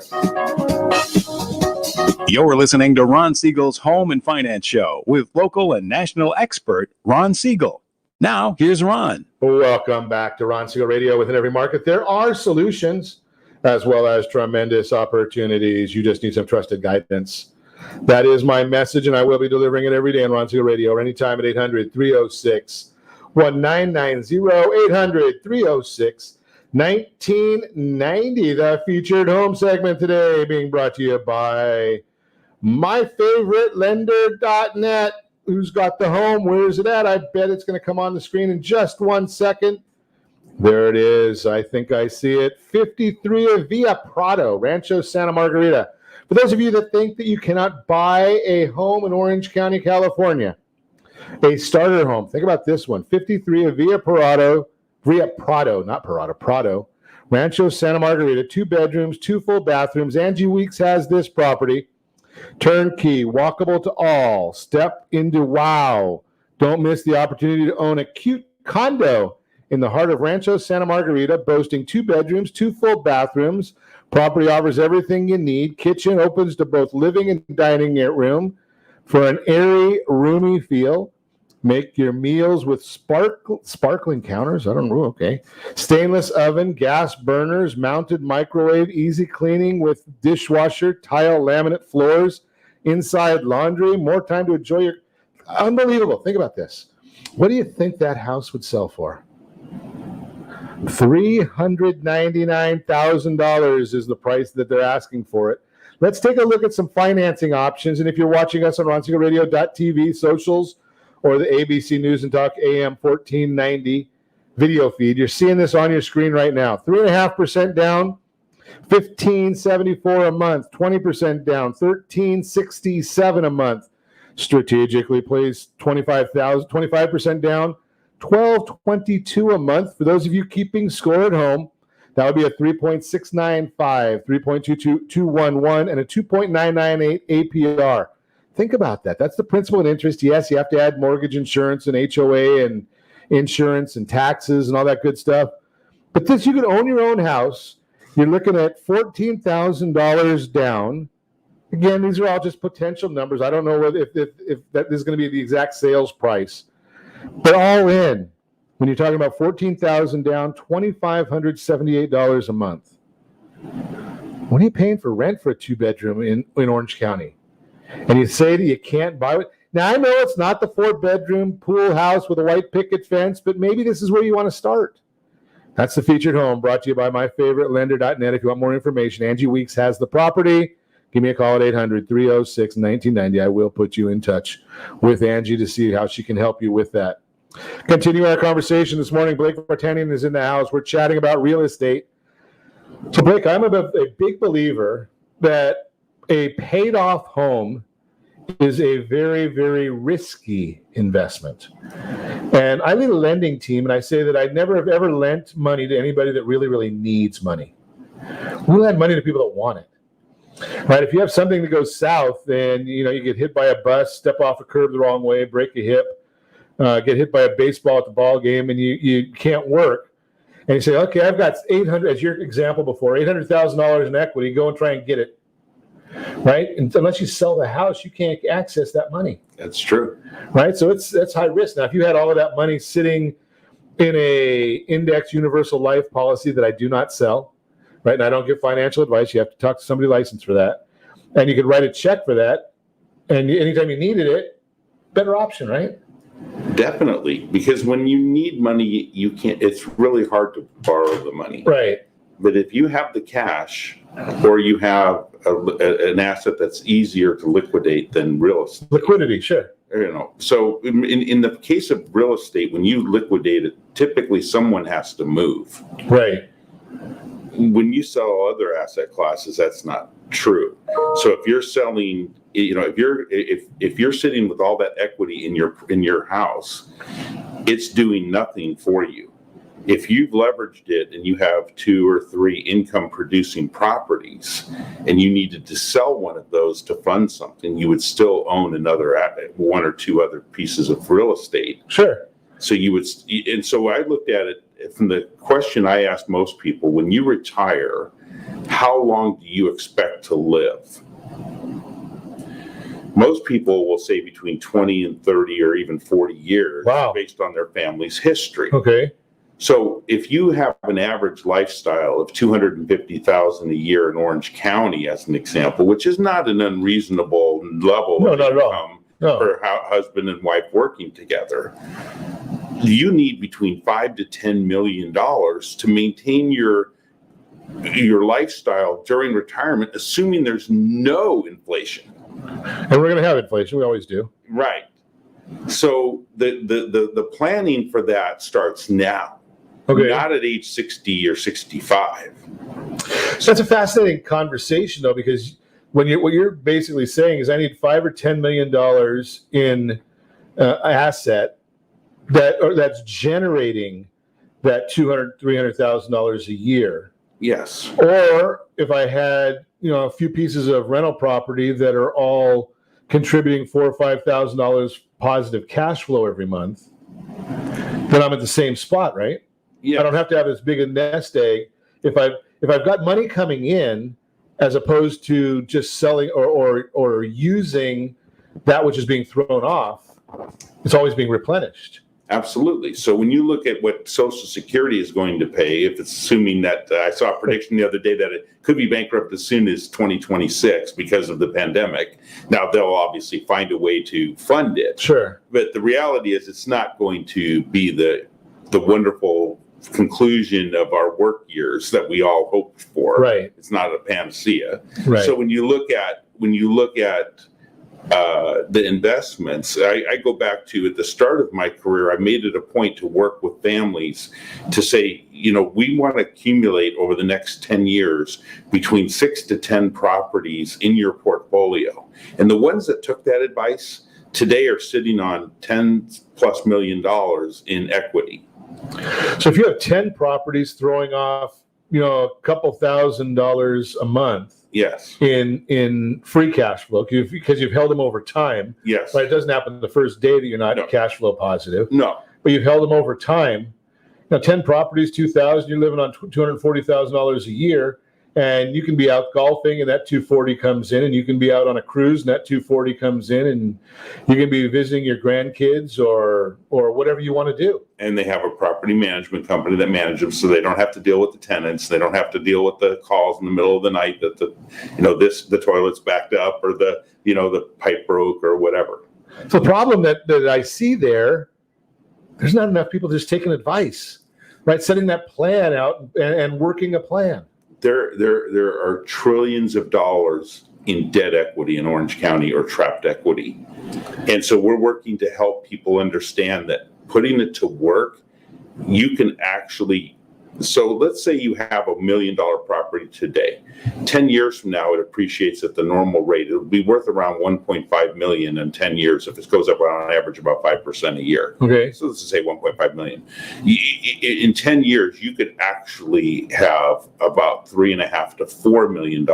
You're listening to Ron Siegel's Home and Finance Show with local and national expert Ron Siegel. Now, here's Ron. Welcome back to Ron Siegel Radio. Within every market, there are solutions as well as tremendous opportunities. You just need some trusted guidance. That is my message, and I will be delivering it every day on Ron Siegel Radio or anytime at 800-306-1990, 800-306-1990. The featured home segment today being brought to you by myfavoritelender.net. Who's got the home? Where is it at? I bet it's going to come on the screen in just 1 second. There it is. I think I see it. 53 Via Prado, Rancho Santa Margarita. For those of you that think that you cannot buy a home in Orange County, California, a starter home, think about this one. 53 Via Prado, Prado, Rancho Santa Margarita, 2 bedrooms, 2 full bathrooms. Angie Weeks has this property. Turnkey, walkable to all. Step into wow. Don't miss the opportunity to own a cute condo in the heart of Rancho Santa Margarita, boasting 2 bedrooms, 2 full bathrooms. Property offers everything you need. Kitchen opens to both living and dining room for an airy, roomy feel. Make your meals with sparkling counters. I don't know. Okay. Stainless oven, gas burners, mounted microwave, easy cleaning with dishwasher, tile laminate floors, inside laundry. More time to enjoy your... Unbelievable. Think about this. What do you think that house would sell for? $399,000 is the price that they're asking for it. Let's take a look at some financing options. And if you're watching us on RonSiegelRadio.tv, socials, or the ABC News and Talk AM 1490 video feed, you're seeing this on your screen right now. 3.5% down, $1,574 a month. 20% down, $1,367 a month. Strategically placed, $25,000, 25% down, $1,222 a month. For those of you keeping score at home, that would be a 3.695, 3.211, and a 2.998 APR. Think about that. That's the principal and interest. Yes, you have to add mortgage insurance and HOA and insurance and taxes and all that good stuff. But this, you can own your own house. You're looking at $14,000 down. Again, these are all just potential numbers. I don't know whether if that is going to be the exact sales price. But all in, when you're talking about $14,000 down, $2,578 a month. What are you paying for rent for a 2-bedroom in Orange County? And you say that you can't buy it. Now, I know it's not the 4-bedroom pool house with a white picket fence, but maybe this is where you want to start. That's the featured home brought to you by myfavoritelender.net. If you want more information, Angie Weeks has the property. Give me a call at 800-306-1990. I will put you in touch with Angie to see how she can help you with that. Continue our conversation this morning. Blake Vartanian is in the house. We're chatting about real estate. So, Blake, I'm a big believer that a paid-off home is a very, very risky investment. And I lead a lending team, and I say that I never have ever lent money to anybody that really, really needs money. We'll lend money to people that want it. Right? If you have something that goes south and you get hit by a bus, step off a curb the wrong way, break a hip, get hit by a baseball at the ball game, and you can't work, and you say, okay, I've got $800, as your example before, $800,000 in equity, go and try and get it. Right? And unless you sell the house, you can't access that money. That's true. Right? So that's high risk. Now, if you had all of that money sitting in a index universal life policy that I do not sell, right? And I don't give financial advice. You have to talk to somebody licensed for that. and you could write a check for that, and anytime you needed it, better option, right? Definitely, because when you need money, you can't. It's really hard to borrow the money. Right. But if you have the cash, or you have an asset that's easier to liquidate than real estate. Liquidity, sure. So in the case of real estate, when you liquidate it, typically someone has to move. Right. When you sell other asset classes, that's not true. So if you're selling, if you're sitting with all that equity in your house, it's doing nothing for you. If you've leveraged it and you have 2 or 3 income producing properties and you needed to sell one of those to fund something, you would still own another 1 or 2 other pieces of real estate. Sure. So and so I looked at it from the question I asked most people: when you retire, how long do you expect to live? Most people will say between 20 and 30 or even 40 years. Wow. Based on their family's history. Okay. So if you have an average lifestyle of $250,000 a year in Orange County, as an example, which is not an unreasonable level of income for husband and wife working together, you need between $5 to $10 million to maintain your lifestyle during retirement, assuming there's no inflation. And we're going to have inflation. We always do. Right. So the planning for that starts now. Okay. Not at age 60 or 65. So that's a fascinating conversation, though, because what you're basically saying is I need $5 or $10 million in asset that's generating that $200,000, $300,000 a year. Yes. Or if I had a few pieces of rental property that are all contributing $4,000 or $5,000 positive cash flow every month, then I'm at the same spot, right? Yeah. I don't have to have as big a nest egg. If I've got money coming in, as opposed to just selling or using that which is being thrown off, it's always being replenished. Absolutely. So when you look at what Social Security is going to pay, if it's assuming that I saw a prediction the other day that it could be bankrupt as soon as 2026 because of the pandemic. Now they'll obviously find a way to fund it. Sure. But the reality is it's not going to be the wonderful conclusion of our work years that we all hoped for. Right. It's not a panacea. Right. So when you look at the investments, I go back to at the start of my career, I made it a point to work with families to say, we want to accumulate over the next 10 years between 6 to 10 properties in your portfolio. And the ones that took that advice today are sitting on $10+ million in equity. So if you have 10 properties throwing off, a couple $1,000s a month, yes, in free cash flow because you've held them over time. Yes, right. It doesn't happen the first day that you're not cash flow positive. No, but you've held them over time. 10 properties, 2,000. You're living on $240,000 a year, and you can be out golfing, and that 240 comes in, and you can be out on a cruise, and that 240 comes in, and you can be visiting your grandkids or whatever you want to do. And they have a property management company that manages them, so they don't have to deal with the tenants. They don't have to deal with the calls in the middle of the night that the toilet's backed up or the pipe broke or whatever. So the problem that I see there's not enough people just taking advice, right? Setting that plan out and working a plan. There are trillions of dollars in debt equity in Orange County or trapped equity. And so we're working to help people understand that putting it to work, you can actually, so let's say you have $1 million property today. 10 years from now, it appreciates at the normal rate. It'll be worth around $1.5 million in 10 years if it goes up on average about 5% a year. Okay. So let's just say $1.5 million. In 10 years, you could actually have about $3.5 to $4 million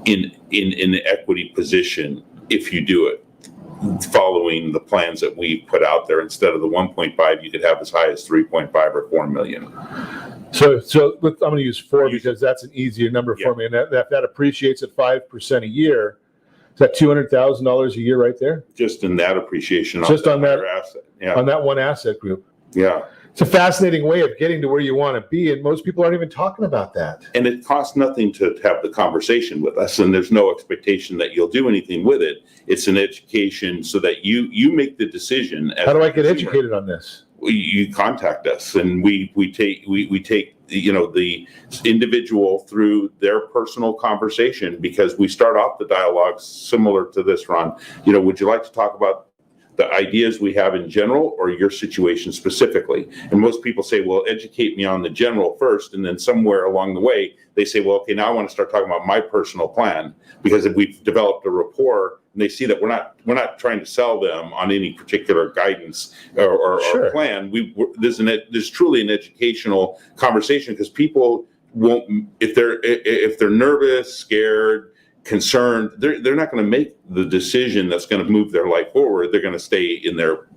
in the equity position if you do it, following the plans that we put out there. Instead of the 1.5, you could have as high as 3.5 or 4 million. So I'm going to use 4 because that's an easier number for me, and that appreciates at 5% a year. Is that $200,000 a year right there? Just in that appreciation, just on that asset, on that one asset group. Yeah. It's a fascinating way of getting to where you want to be, and most people aren't even talking about that. And it costs nothing to have the conversation with us, and there's no expectation that you'll do anything with it. It's an education so that you make the decision. How do I get educated on this? You contact us, and we take the individual through their personal conversation, because we start off the dialogue similar to this, Ron. Would you like to talk about the ideas we have in general or your situation specifically? And most people say, well, educate me on the general first. And then somewhere along the way, they say, well, okay, now I want to start talking about my personal plan, because if we've developed a rapport and they see that we're not trying to sell them on any particular guidance or plan, there's truly an educational conversation, because people won't, if they're nervous, scared, concerned, they're not going to make the decision that's going to move their life forward. They're going to stay in their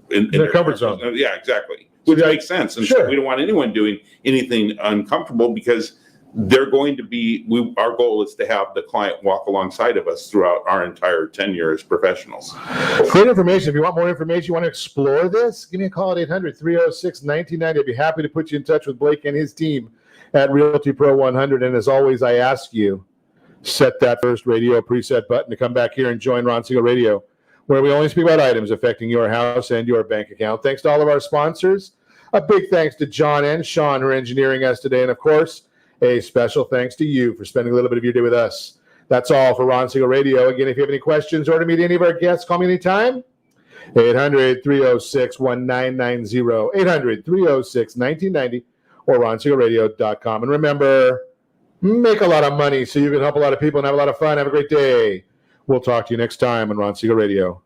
comfort zone. Yeah, exactly. Which makes sense. And so we don't want anyone doing anything uncomfortable, because they're going to be, our goal is to have the client walk alongside of us throughout our entire tenure as professionals. Great information. If you want more information, you want to explore this, give me a call at 800-306-1990. I'd be happy to put you in touch with Blake and his team at Realty Pro 100. And as always, I ask you, set that first radio preset button to come back here and join Ron Siegel Radio, where we only speak about items affecting your house and your bank account. Thanks to all of our sponsors. A big thanks to John and Sean who are engineering us today. And of course, a special thanks to you for spending a little bit of your day with us. That's all for Ron Siegel Radio. Again, if you have any questions or to meet any of our guests, call me anytime. 800-306-1990, 800-306-1990, or ronsiegelradio.com. And remember, make a lot of money so you can help a lot of people and have a lot of fun. Have a great day. We'll talk to you next time on Ron Siegel Radio.